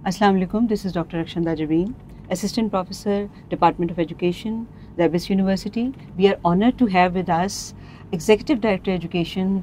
Assalamu alaikum. This is Dr. Rakshanda Javeen, Assistant Professor, Department of Education, Zabis University. We are honored to have with us Executive Director Education,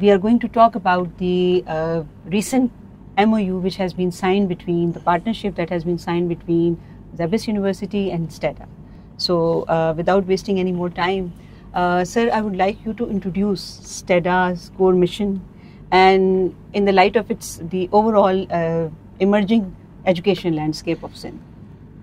we are going to talk about the recent MOU which has been signed between, the partnership that has been signed between Zabis University and STEDA. So without wasting any more time, sir, I would like you to introduce STEDA's core mission and in the light of the overall emerging education landscape of Sindh.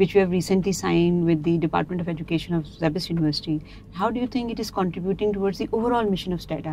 which we have recently signed with the Department of Education of Zabis University? How do you think it is contributing towards the overall mission of STEDA?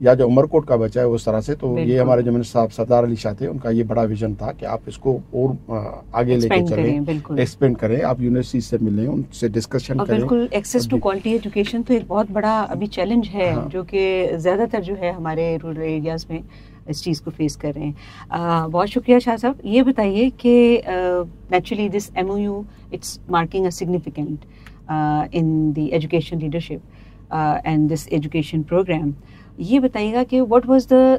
یا جو عمرکوٹ کا بچہ ہے اس طرح سے. تو یہ ہمارے جو منسٹر صاحب سردار علی شاہ تھے, ان کا یہ بڑا ویژن تھا کہ آپ اس کو اور آگے لے کے چلیں, ایکسپینڈ کریں, آپ یونیورسٹی سے ملیں, ان سے ڈسکشن کریں. بالکل, ایکسیس ٹو کوالٹی ایجوکیشن تو ایک بہت بڑا ابھی چیلنج ہے جو کہ زیادہ تر جو ہے ہمارے رورل ایریاز میں اس چیز کو فیس کر رہے ہیں. بہت شکریہ شاہ صاحب. یہ بتائیے کہ naturally this MOU it's marking a significant in the education leadership and this education program. یہ بتائیے گا کہ what was the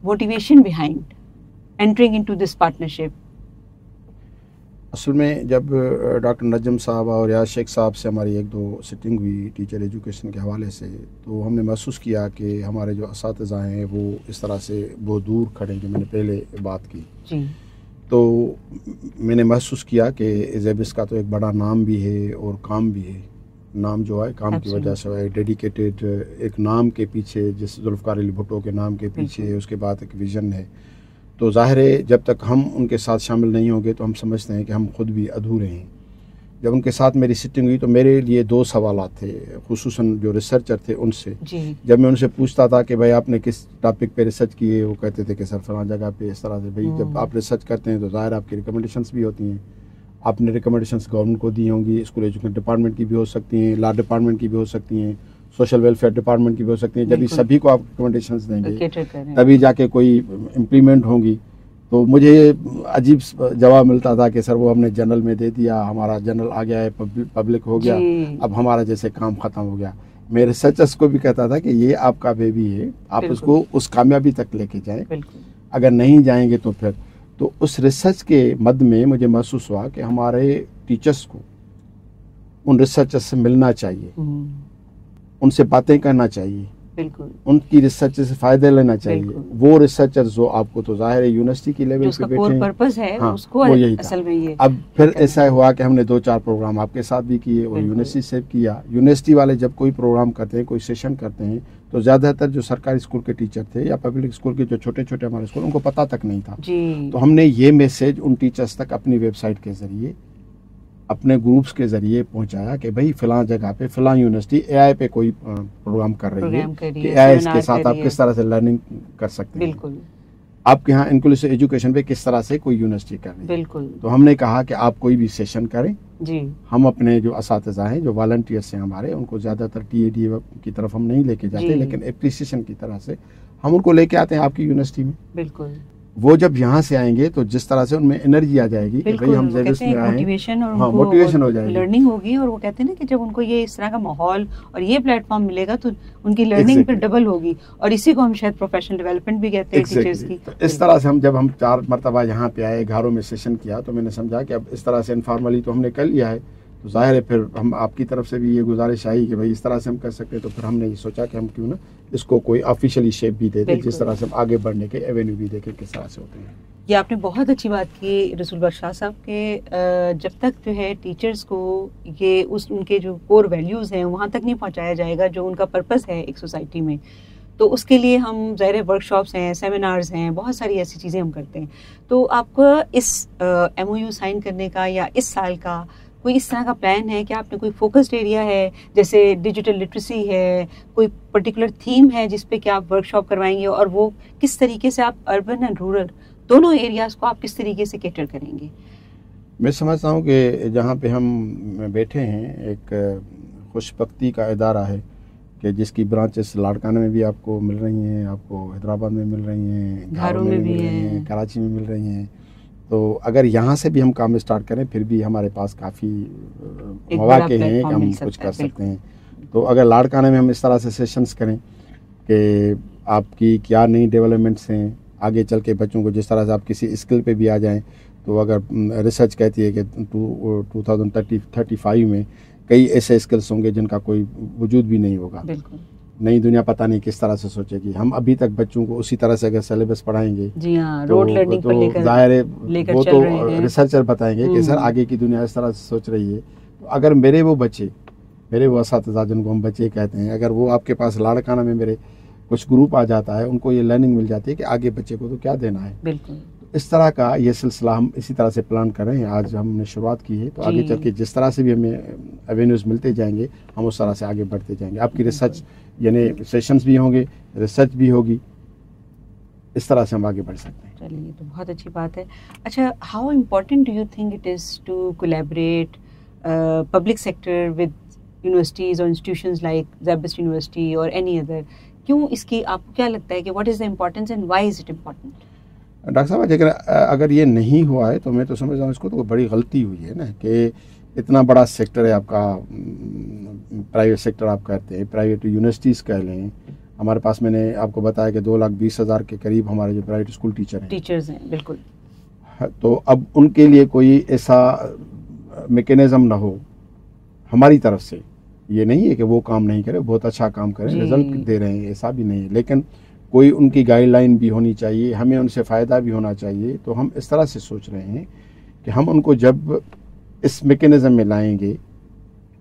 motivation behind entering into this partnership؟ اصل میں جب ڈاکٹر نجم صاحب اور ریاض شیخ صاحب سے ہماری ایک دو سٹنگ ہوئی ٹیچر ایجوکیشن کے حوالے سے, تو ہم نے محسوس کیا کہ ہمارے جو اساتذہ ہیں وہ اس طرح سے بہت دور کھڑے, جو میں نے پہلے بات کی جی. تو میں نے محسوس کیا کہ زیبس کا تو ایک بڑا نام بھی ہے اور کام بھی ہے. نام جو ہے کام کی وجہ سے ہے, ڈیڈیکیٹڈ ایک نام کے پیچھے, جس ذوالفقار علی بھٹو کے نام کے پیچھے اس کے بعد ایک ویژن ہے. تو ظاہر ہے جب تک ہم ان کے ساتھ شامل نہیں ہوں گے تو ہم سمجھتے ہیں کہ ہم خود بھی ادھورے ہیں. جب ان کے ساتھ میری سٹنگ ہوئی تو میرے لیے دو سوالات تھے, خصوصاً جو ریسرچر تھے ان سے. جب میں ان سے پوچھتا تھا کہ بھائی آپ نے کس ٹاپک پہ ریسرچ کی ہے, وہ کہتے تھے کہ سر فلاں جگہ پہ اس طرح سے. بھائی جب آپ ریسرچ کرتے ہیں تو ظاہر آپ کی ریکمنڈیشنس بھی ہوتی ہیں. آپ نے ریکمنڈیشنس گورنمنٹ کو دی ہوں گی, اسکول ایجوکیشن ڈپارٹمنٹ کی بھی ہو سکتی ہیں, لا ڈپارٹمنٹ کی بھی ہو سکتی ہیں, سوشل ویلفیئر ڈپارٹمنٹ کی بھی ہو سکتی ہیں. جب سبھی کو آپ ریکمنڈیشنس دیں گے تبھی جا کے کوئی امپلیمنٹ ہوں گی. تو مجھے عجیب جواب ملتا تھا کہ سر وہ ہم نے جنرل میں دے دیا, ہمارا جنرل آ گیا ہے, پبلک ہو گیا, اب ہمارا جیسے کام ختم ہو گیا. میں ریسرچرس کو بھی کہتا تھا کہ یہ آپ کا بیبی ہے, آپ اس کو اس کامیابی تک لے کے جائیں. اگر نہیں جائیں گے تو پھر. تو اس ریسرچ کے مد میں مجھے محسوس ہوا کہ ہمارے ٹیچرس کو ان ریسرچرس سے ملنا چاہیے, ان سے باتیں کرنا چاہیے, ان کی ریسرچ سے فائدہ لینا چاہیے. وہ ریسرچر جو آپ کو تو ظاہر ہے یونیورسٹی کی لیول پہ بیٹھے ہیں, وہ یہی تھا. اب پھر ایسا ہوا کہ ہم نے 2-4 پروگرام آپ کے ساتھ بھی کیے اور یونیورسٹی سے کیا. یونیورسٹی والے جب کوئی پروگرام کرتے ہیں, کوئی سیشن کرتے ہیں, تو زیادہ تر جو سرکاری اسکول کے ٹیچر تھے یا پبلک اسکول کے جو چھوٹے چھوٹے ہمارے اسکول, ان کو پتہ تک نہیں تھا. تو ہم نے یہ میسج ان ٹیچرس تک اپنی ویب سائٹ کے ذریعے, اپنے گروپس کے ذریعے پہنچایا کہ بھائی فلاں جگہ پہ فلاں یونیورسٹی AI پہ کوئی پروگرام کر رہی ہے کہ AI کے ساتھ آپ کس طرح سے لرننگ کر سکتے ہیں. آپ کے ہاں انکلوسیو ایجوکیشن پہ کس طرح سے کوئی یونیورسٹی کر رہی ہے. تو ہم نے کہا کہ آپ کوئی بھی سیشن کریں. ہم اپنے جو اساتذہ ہیں, جو والنٹیئرس ہیں ہمارے, ان کو زیادہ تر TAD کی طرف ہم نہیں لے کے جاتے, لیکن اپریسیشن کی طرح سے ہم ان کو لے کے آتے ہیں آپ کی یونیورسٹی میں. بالکل. وہ جب یہاں سے آئیں گے تو جس طرح سے ان میں انرجی آ جائے گی کہ بھئی ہم زیبس میں آئے ہیں, موٹیویشن ہو جائے گی, لرننگ ہوگی. اور وہ کہتے ہیں نا کہ جب ان کو یہ اس طرح کا ماحول اور یہ پلیٹ فارم ملے گا تو ان کی لرننگ پھر ڈبل ہوگی, اور اسی کو ہم شاید پروفیشنل ڈیولپمنٹ بھی کہتے ہیں ٹیچرز کی. اس طرح سے ہم جب ہم 4 مرتبہ یہاں پہ آئے, گھروں میں سیشن کیا, تو میں نے سمجھا کہ اب اس طرح سے انفارملی تو ہم نے کر لیا ہے, تو ظاہر ہے پھر ہم آپ کی طرف سے بھی یہ گزارش آئی کہ بھائی اس طرح سے ہم کر سکتے ہیں. تو پھر ہم نے یہ سوچا کہ ہم کیوں نہ اس کو کوئی آفیشیلی شیپ بھی دے دیں, جس طرح سے ہم آگے بڑھنے کے ایونیو بھی دیکھیں کس طرح سے ہوتے ہیں. یہ آپ نے بہت اچھی بات کی رسول بخش شاہ صاحب کہ جب تک جو ہے ٹیچرز کو یہ ان کے جو کور ویلیوز ہیں وہاں تک نہیں پہنچایا جائے گا جو ان کا پرپس ہے ایک سوسائٹی میں, تو اس کے لیے ہم ظاہر ورک شاپس ہیں, سیمینارز ہیں, بہت ساری ایسی چیزیں ہم کرتے ہیں. تو آپ کو اس MOU سائن کرنے کا یا اس سال کا کوئی اس طرح کا پلان ہے کہ آپ نے کوئی فوکسڈ ایریا ہے, جیسے ڈیجیٹل لٹریسی ہے, کوئی پرٹیکولر تھیم ہے جس پہ کہ آپ ورک شاپ کروائیں گے, اور وہ کس طریقے سے آپ اربن اینڈ رورل دونوں ایریاز کو آپ کس طریقے سے کیٹر کریں گے؟ میں سمجھتا ہوں کہ جہاں پہ ہم بیٹھے ہیں ایک خوش بختی کا ادارہ ہے کہ جس کی برانچز لاڑکانہ میں بھی آپ کو مل رہی ہیں, آپ کو حیدرآباد میں مل رہی ہیں, گھاروں میں بھی مل رہی ہیں, کراچی میں مل رہی ہیں. تو اگر یہاں سے بھی ہم کام اسٹارٹ کریں پھر بھی ہمارے پاس کافی مواقع ہیں کہ ہم کچھ کر سکتے ہیں. تو اگر لاڑکانہ میں ہم اس طرح سے سیشنز کریں کہ آپ کی کیا نئی ڈیولپمنٹس ہیں, آگے چل کے بچوں کو جس طرح سے آپ کسی اسکل پہ بھی آ جائیں, تو اگر ریسرچ کہتی ہے کہ 2035 میں کئی ایسے اسکلس ہوں گے جن کا کوئی وجود بھی نہیں ہوگا. نئی دنیا پتہ نہیں کس طرح سے سوچے گی. ہم ابھی تک بچوں کو اسی طرح سے اگر سلیبس پڑھائیں گے تو ظاہر ہے وہ تو ریسرچر بتائیں گے کہ سر آگے کی دنیا اس طرح سے سوچ رہی ہے. تو اگر میرے وہ بچے, میرے وہ اساتذہ جن کو ہم بچے کہتے ہیں, اگر وہ آپ کے پاس لاڑکانہ میں میرے کچھ گروپ آ جاتا ہے, ان کو یہ لرننگ مل جاتی ہے کہ آگے بچے کو تو کیا دینا ہے. بالکل اس طرح کا یہ سلسلہ ہم اسی طرح سے پلان کر رہے ہیں. آج ہم نے شروعات کی ہے, تو آگے چل کے جس طرح سے بھی ہمیں ایوینیوز ملتے جائیں گے ہم اس طرح سے آگے بڑھتے جائیں گے. آپ کی ریسرچ یعنی سیشنز بھی ہوں گے, ریسرچ بھی ہوگی, اس طرح سے ہم آگے بڑھ سکتے ہیں. چلیے یہ تو بہت اچھی بات ہے. اچھا, how important do you think it is to collaborate public sector with universities اور انسٹیٹیوشنز لائک زیبس یونیورسٹی اور اینی ادر؟ کیوں اس کی آپ کو کیا لگتا ہے کہ what is the importance and why is it important? Doctor صاحب اگر یہ نہیں ہوا ہے تو میں تو سمجھتا ہوں اس کو تو بڑی غلطی ہوئی ہے نا, کہ اتنا بڑا سیکٹر ہے آپ کا, پرائیویٹ سیکٹر آپ کہتے ہیں, پرائیویٹ یونیورسٹیز کہہ لیں. ہمارے پاس میں نے آپ کو بتایا کہ 2,20,000 کے قریب ہمارے جو پرائیویٹ اسکول ٹیچرز ہیں. بالکل. تو اب ان کے لیے کوئی ایسا میکینزم نہ ہو ہماری طرف سے. یہ نہیں ہے کہ وہ کام نہیں کرے, بہت اچھا کام کریں, رزلٹ دے رہے ہیں, ایسا بھی نہیں ہے, لیکن کوئی ان کی گائیڈ لائن بھی ہونی چاہیے, ہمیں ان سے فائدہ بھی ہونا چاہیے. تو ہم اس طرح سے سوچ رہے ہیں کہ ہم ان کو جب اس میکینزم میں لائیں گے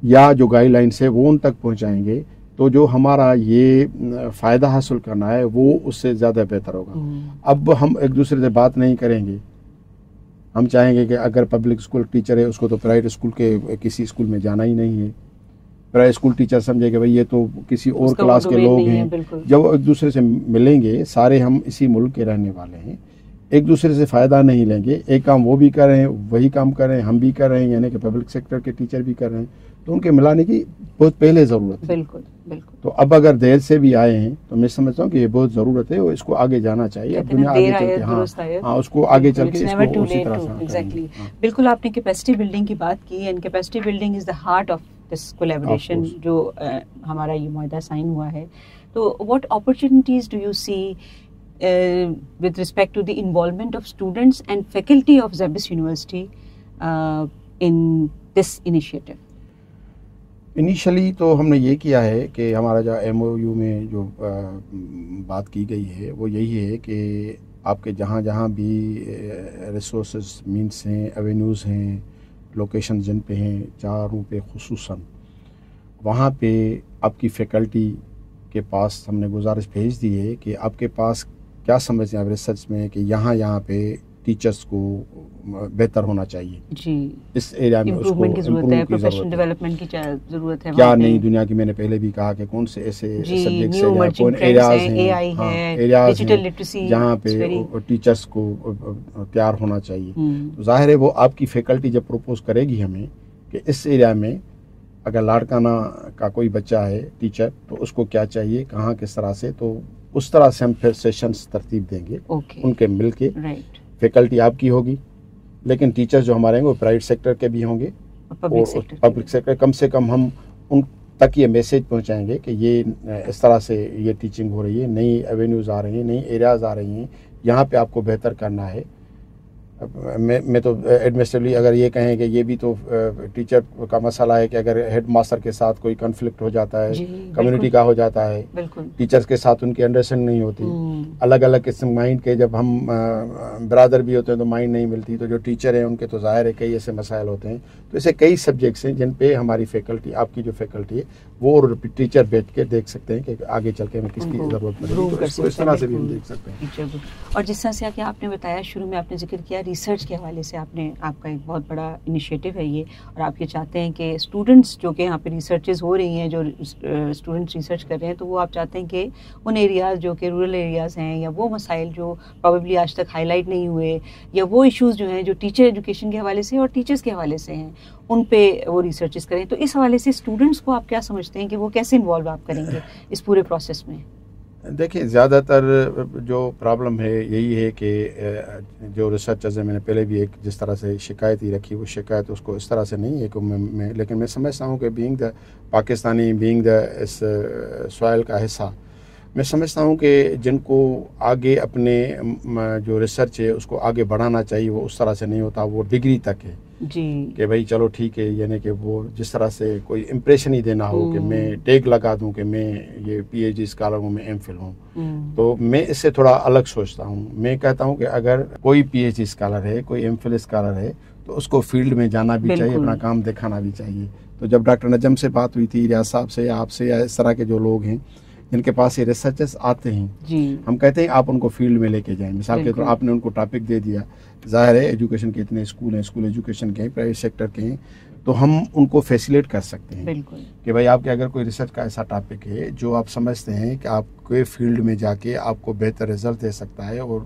یا جو گائیڈ لائنس ہے وہ ان تک پہنچائیں گے, تو جو ہمارا یہ فائدہ حاصل کرنا ہے وہ اس سے زیادہ بہتر ہوگا. اب ہم ایک دوسرے سے بات نہیں کریں گے, ہم چاہیں گے کہ اگر پبلک اسکول ٹیچر ہے اس کو تو پرائیویٹ اسکول کے کسی اسکول میں جانا ہی نہیں ہے. پرائیویٹ اسکول ٹیچر سمجھے کہ بھائی یہ تو کسی اور کلاس کے لوگ ہیں. جب ایک دوسرے سے ملیں گے, سارے ہم اسی ملک کے رہنے والے ہیں, ایک دوسرے سے فائدہ نہیں لیں گے. ایک کام وہ بھی کر رہے ہیں, وہی کام کر رہے ہیں, ہم بھی کر رہے ہیں, یعنی کہ پبلک سیکٹر کے ٹیچر بھی کر رہے ہیں, تو ان کے ملانے کی بہت پہلے ضرورت ہے. بالکل بالکل. تو اب اگر دیر سے بھی آئے ہیں تو میں سمجھتا ہوں کہ یہ بہت ضرورت ہے, اور اس کو آگے جانا چاہیے. اب دنیا آگے چل کے ہاں اس کو آگے چل کے اس کو اسی طرح سے. بالکل, آپ نے کیپیسٹی بلڈنگ کی بات کی, and capacity building is the heart of this collaboration جو ہمارا یہ معاہدہ سائن ہوا ہے. تو what opportunities do you see with respect to the involvement of students and faculty of Zabis University in this initiative? Initially تو ہم نے یہ کیا ہے کہ ہمارا جو ایم او یو میں جو بات کی گئی ہے وہ یہی ہے کہ آپ کے جہاں جہاں بھی ریسورسز مینس ہیں, ایوینیوز ہیں, لوکیشن جن پہ ہیں, چاروں پہ خصوصاً, وہاں پہ آپ کی فیکلٹی کے پاس ہم نے گزارش بھیج دی ہے کہ آپ کے پاس کیا سمجھتے ہیں آپ ریسرچ میں کہ یہاں پہ ٹیچرز کو بہتر ہونا چاہیے. جی, اس ایریا میں اس کو امپروومنٹ کی ضرورت ہے, پروفیشنل ڈیولپمنٹ کی ضرورت ہے. کیا نئی دنیا کی, میں نے پہلے بھی کہا کہ کون سے ایسے سبجیکٹس ہیں, کون ایریاز ہیں, ڈیجیٹل لٹریسی, جہاں پہ ٹیچرز کو تیار ہونا چاہیے. تو ظاہر ہے وہ آپ کی فیکلٹی جب پروپوز کرے گی ہمیں کہ اس ایریا میں اگر لاڑکانہ کا کوئی بچہ ہے ٹیچر تو اس کو کیا چاہیے, کہاں کس طرح سے, تو اس طرح سے ہم پھر سیشنز ترتیب دیں گے ان کے مل کے. فیکلٹی آپ کی ہوگی, لیکن ٹیچر جو ہمارے ہیں وہ پرائیویٹ سیکٹر کے بھی ہوں گے, اور پبلک سیکٹر. کم سے کم ہم ان تک یہ میسیج پہنچائیں گے کہ یہ اس طرح سے یہ ٹیچنگ ہو رہی ہے, نئی ایوینیوز آ رہی ہیں, نئی ایریاز آ رہی ہیں, یہاں پہ آپ کو بہتر کرنا ہے. میں تو ایڈمنسٹریٹولی اگر یہ کہیں کہ یہ بھی تو ٹیچر کا مسئلہ ہے کہ اگر ہیڈ ماسٹر کے ساتھ کوئی کنفلکٹ ہو جاتا ہے, کمیونٹی کا ہو جاتا ہے, ٹیچرز کے ساتھ ان کی انڈرسٹینڈ نہیں ہوتی, الگ الگ قسم مائنڈ کے, جب ہم برادر بھی ہوتے ہیں تو مائنڈ نہیں ملتی, تو جو ٹیچر ہیں ان کے تو ظاہر ہے کئی ایسے مسائل ہوتے ہیں. تو ایسے کئی سبجیکٹس ہیں جن پہ ہماری فیکلٹی, آپ کی جو فیکلٹی ہے وہ ٹیچر بیٹھ کے دیکھ سکتے ہیں کہ آگے چل کے ہمیں کس کی ضرورت پڑے گی, تو اس طرح سے بھی ہم دیکھ سکتے ہیں. اور جس طرح سے کہ آپ نے بتایا شروع میں, آپ نے ذکر کیا ریسرچ کے حوالے سے, آپ کا ایک بہت بڑا انیشیٹو ہے یہ, اور آپ یہ چاہتے ہیں کہ اسٹوڈنٹس جو کہ یہاں پہ ریسرچز ہو رہی ہیں, جو اسٹوڈنٹس ریسرچ کر رہے ہیں, تو وہ آپ چاہتے ہیں کہ ان ایریاز جو کہ رورل ایریاز ہیں, یا وہ مسائل جو پروبیبلی آج تک ہائی لائٹ نہیں ہوئے, یا وہ ایشوز جو ہیں جو ٹیچر ایجوکیشن کے حوالے سے اور ٹیچرس کے حوالے سے ہیں, ان پہ وہ ریسرچز کریں. تو اس حوالے سے اسٹوڈنٹس کو آپ کیا سمجھتے ہیں کہ وہ کیسے انوالو آپ کریں گے اس پورے پروسیس میں؟ دیکھیں, زیادہ تر جو پرابلم ہے یہی ہے کہ جو ریسرچرز ہیں, میں نے پہلے بھی ایک جس طرح سے شکایت ہی رکھی, وہ شکایت اس کو اس طرح سے نہیں ہے کہ میں لیکن میں سمجھتا ہوں کہ being the Pakistani, being the اس سوائل کا حصہ, میں سمجھتا ہوں کہ جن کو آگے اپنے جو ریسرچ ہے اس کو آگے بڑھانا چاہیے, وہ اس طرح سے نہیں ہوتا. وہ ڈگری تک ہے جی, کہ بھائی چلو ٹھیک ہے, یعنی کہ وہ جس طرح سے کوئی امپریشن ہی دینا ہو کہ میں ٹیگ لگا دوں کہ میں یہ پی ایچ ڈی اسکالر ہوں, میں ایم فل ہوں. تو میں اس سے تھوڑا الگ سوچتا ہوں. میں کہتا ہوں کہ اگر کوئی پی ایچ ڈی اسکالر ہے, کوئی ایم فل اسکالر ہے, تو اس کو فیلڈ میں جانا بھی چاہیے, اپنا کام دکھانا بھی چاہیے. تو جب ڈاکٹر نجم سے بات ہوئی تھی, ریاض صاحب سے یا آپ سے یا اس طرح کے جو لوگ ہیں, جن کے پاس یہ ریسرچرز آتے ہیں جی ہم کہتے ہیں آپ ان کو فیلڈ میں لے کے جائیں. مثال کے طور آپ نے ان کو ٹاپک دے دیا, ظاہر ہے ایجوکیشن کے اتنے اسکول ہیں, اسکول ایجوکیشن کے ہیں, پرائیویٹ سیکٹر کے ہیں, تو ہم ان کو فیسیلیٹ کر سکتے ہیں بالکل کہ بھائی آپ کے اگر کوئی ریسرچ کا ایسا ٹاپک ہے جو آپ سمجھتے ہیں کہ آپ کے فیلڈ میں جا کے آپ کو بہتر رزلٹ دے سکتا ہے اور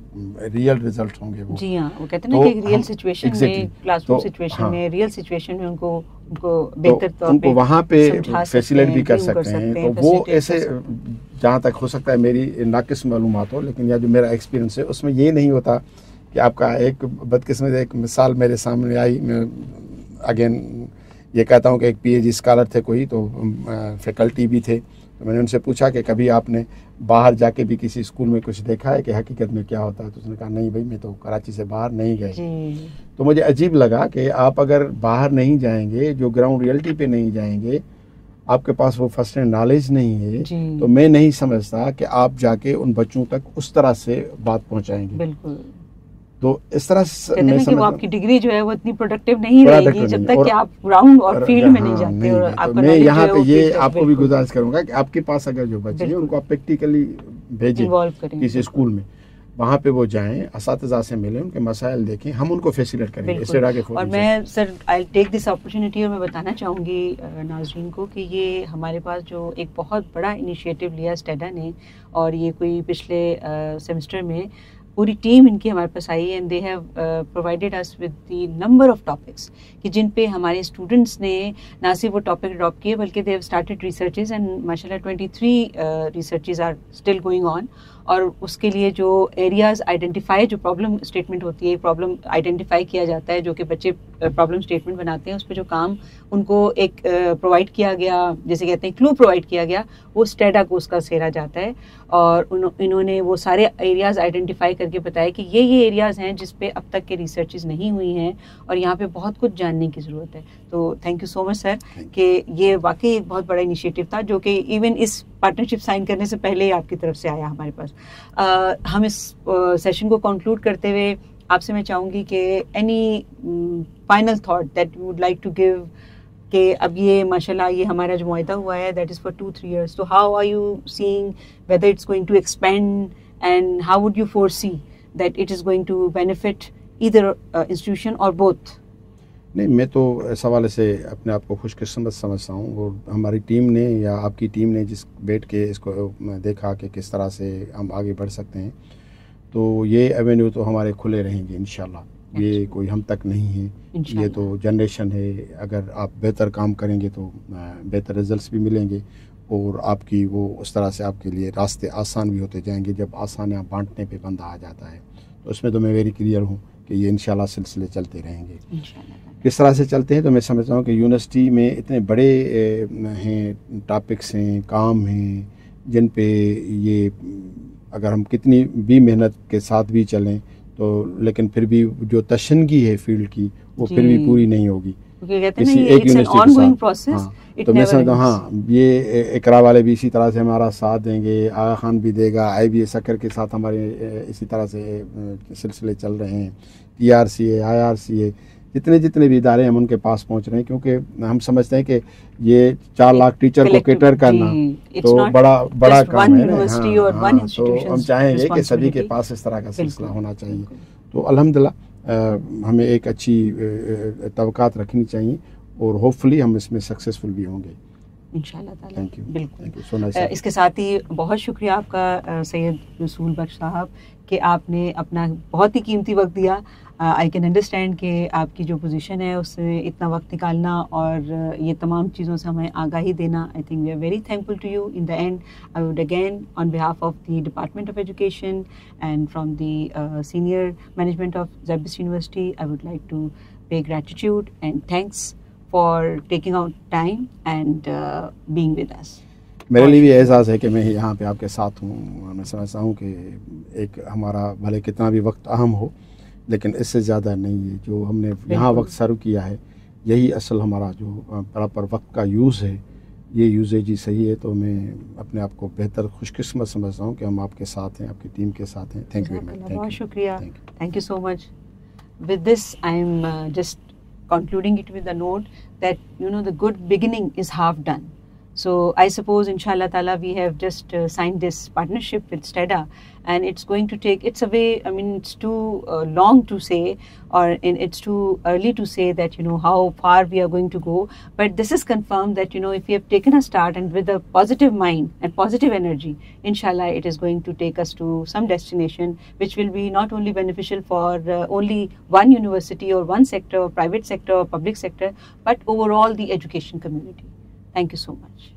ریئل رزلٹ ہوں گے وہ. جی ہاں, وہ کہتے ہیں نا کہ ریئل سچویشن میں, کلاس روم سچویشن ہاں میں, ریئل سچویشن میں ان کو بہتر طور ان پہ کو وہاں پہ فیسیلیٹ بھی کر view سکتے ہیں. تو وہ ایسے جہاں تک ہو سکتا ہے میری ناقص معلومات ہو, لیکن یا جو میرا ایکسپیرینس ہے اس میں یہ نہیں ہوتا کہ آپ کا ایک بدقسمت ایک مثال میرے سامنے آئی. میں اگین یہ کہتا ہوں کہ ایک پی ایچ ڈی اسکالر تھے کوئی, تو فیکلٹی بھی تھے, تو میں نے ان سے پوچھا کہ کبھی آپ نے باہر جا کے بھی کسی اسکول میں کچھ دیکھا ہے کہ حقیقت میں کیا ہوتا ہے؟ تو اس نے کہا نہیں بھائی میں تو کراچی سے باہر نہیں گئے. تو مجھے عجیب لگا کہ آپ اگر باہر نہیں جائیں گے, جو گراؤنڈ ریئلٹی پہ نہیں جائیں گے, آپ کے پاس وہ فرسٹ ہینڈ نالج نہیں ہے, تو میں نہیں سمجھتا کہ آپ جا کے ان بچوں تک اس طرح سے بات پہنچائیں گے. بالکل. تو اس طرح کہ وہ آپ کی ڈگری جو ہے وہ اتنی پروڈکٹیو نہیں رہے گی جب تک کہ آپ گراؤنڈ اور فیلڈ میں نہیں جاتے. اور آپ کا میں یہاں پہ یہ آپ کو بھی گزارش کروں گا کہ آپ کے پاس اگر جو بچے ہیں ان کو آپ پریکٹیکلی بھیجیں کسی اسکول میں, وہاں پہ وہ جائیں, اساتذہ سے ملیں, ان کے مسائل دیکھیں, ہم ان کو فیسیلیٹ کریں گے. اور میں سر آئی ٹیک دس اپرچونیٹی, اور میں بتانا چاہوں گی ناظرین کو کہ یہ ہمارے پاس جو ایک بہت بڑا انیشیٹو لیا اسٹیڈا نے, اور یہ کوئی پچھلے سیمسٹر میں پوری ٹیم ان کی ہمارے پاس آئی ہے, and they have provided us with the number of topics کہ جن پہ ہمارے اسٹوڈنٹس نے نہ صرف وہ ٹاپک اڈاپٹ کیے بلکہ they have started researches, and ماشاء اللہ 23 researches are still going on. اور اس کے لیے جو ایریاز آئیڈینٹیفائی, جو پرابلم اسٹیٹمنٹ ہوتی ہے, پرابلم آئیڈینٹیفائی کیا جاتا ہے, جو کہ بچے پرابلم اسٹیٹمنٹ بناتے ہیں, اس پہ جو کام ان کو ایک پرووائڈ کیا گیا, جیسے کہتے ہیں کلو پرووائڈ کیا گیا, وہ اسٹیڈا کو اس کا سیرا جاتا ہے. اور انہوں نے وہ سارے ایریاز آئیڈینٹیفائی کر کے بتایا کہ یہ ایریاز ہیں جس پہ اب تک کے ریسرچز نہیں ہوئی ہیں, اور یہاں پہ بہت کچھ جاننے کی ضرورت ہے. تو تھینک یو سو مچ سر کہ یہ واقعی ایک بہت بڑا انیشیٹو تھا جو کہ ایون اس پارٹنرشپ سائن کرنے سے پہلے ہی آپ کی طرف سے آیا ہمارے پاس. ہم اس سیشن کو کنکلوڈ کرتے ہوئے آپ سے میں چاہوں گی کہ any final thought that you would like to give, کہ اب یہ ماشاءاللہ یہ ہمارا جو معاہدہ ہوا ہے دیٹ از فار 2-3 years, تو how are you seeing whether it's going to expand, and how would you foresee that it is going to benefit either institution اور بوتھ؟ نہیں, میں تو اس حوالے سے اپنے آپ کو خوش قسمت سمجھتا ہوں, اور ہماری ٹیم نے یا آپ کی ٹیم نے جس بیٹھ کے اس کو دیکھا کہ کس طرح سے ہم آگے بڑھ سکتے ہیں, تو یہ ایونیو تو ہمارے کھلے رہیں گے انشاءاللہ. یہ کوئی ہم تک نہیں ہے, یہ تو جنریشن ہے. اگر آپ بہتر کام کریں گے تو بہتر رزلٹس بھی ملیں گے, اور آپ کی وہ اس طرح سے آپ کے لیے راستے آسان بھی ہوتے جائیں گے. جب آسانیاں بانٹنے پہ بندہ آ جاتا ہے تو اس میں تو میں ویری کلیئر ہوں کہ یہ انشاءاللہ سلسلے چلتے رہیں گے. کس طرح سے چلتے ہیں تو میں سمجھتا ہوں کہ یونیورسٹی میں اتنے بڑے ہیں ٹاپکس ہیں, کام ہیں, جن پہ یہ اگر ہم کتنی بھی محنت کے ساتھ بھی چلیں تو لیکن پھر بھی جو تشنگی ہے فیلڈ کی وہ پھر بھی پوری نہیں ہوگی کسی ایک یونیورسٹی کے ساتھ. تو میں سمجھتا ہوں ہاں یہ اقرا والے بھی اسی طرح سے ہمارا ساتھ دیں گے, آغا خان بھی دے گا, آئی بی اے سکر کے ساتھ ہمارے اسی طرح سے سلسلے چل رہے ہیں, T R C A, I R C A, جتنے بھی ادارے ہم ان کے پاس پہنچ رہے ہیں, کیونکہ ہم سمجھتے ہیں کہ یہ 4 لاکھ ٹیچر کو کیٹر کرنا تو بڑا کام ہے. تو ہم چاہیں گے کہ سبھی کے پاس اس طرح کا سلسلہ ہونا چاہیے. تو الحمدللہ ہمیں ایک اچھی توقعات رکھنی چاہیے, اور ہوپ فلی ہم اس میں سکسیزفل بھی ہوں گے انشاءاللہ تعالیٰ. Thank you. بالکل. اس کے ساتھ ہی بہت شکریہ آپ کا سید رسول بخش صاحب کہ آپ نے اپنا بہت ہی قیمتی وقت دیا. آئی کین انڈرسٹینڈ کہ آپ کی جو پوزیشن ہے اس سے اتنا وقت نکالنا اور یہ تمام چیزوں سے ہمیں آگاہی دینا, I think we are very thankful to you. In the end I would again on behalf of the department of education and from the senior management of ZABIST university I would like to pay gratitude and thanks for taking out time and being with us. میرے لیے بھی اعزاز ہے کہ میں یہاں پہ آپ کے ساتھ ہوں. میں سمجھتا ہوں کہ ایک ہمارا بھلے کتنا بھی وقت اہم ہو لیکن اس سے زیادہ نہیں ہے. جو ہم نے یہاں وقت سرو کیا ہے یہی اصل ہمارا جو پراپر وقت کا یوز ہے, یہ یوزیج ہی صحیح ہے. تو میں اپنے آپ کو بہتر خوش قسمت سمجھتا ہوں کہ ہم آپ کے ساتھ ہیں, آپ کی ٹیم کے ساتھ ہیں. Thank you very much. بہت شکریہ. Thank you so much. With this, I am just concluding it with a note that, the good beginning is half done. So I suppose, inshallah ta'ala, we have just signed this partnership with STEDA, and it's going to take, it's a way, I mean, it's too long to say, or it's too early to say that, how far we are going to go. But this is confirmed that, if we have taken a start and with a positive mind and positive energy, inshallah, it is going to take us to some destination, which will be not only beneficial for only one university or one sector, or private sector or public sector, but overall the education community. Thank you so much.